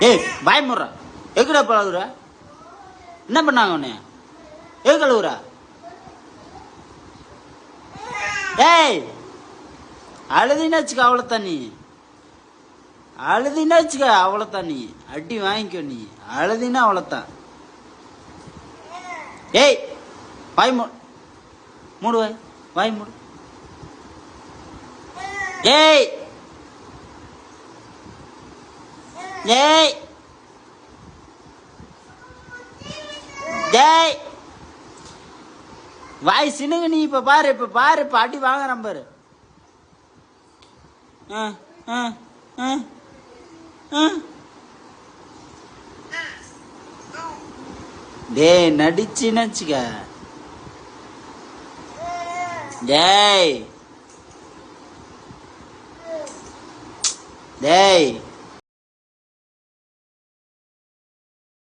ஏய் பாய் முடுறா எங்கடா பழகுற என்ன பண்ணாங்க உன்னை எங்க கழுவுறா ஏய் அழுதினா வச்சுக்க அவ்வளோத்தான் நீ அழுதினா வச்சுக்க அவ்வளோத்தான் நீ அடி வாங்கிக்கோ நீ அழுதினா அவ்வளோத்தான் ஏய் வாய் மூடு வாய் மூடு ஏய் ஏய் டேய் வாய் சினுங்க நீ இப்ப பாரு இப்ப அடி வாங்குறான் பாரு டேய் நடிச்சுன்னு வச்சுக்க டேய் டேய்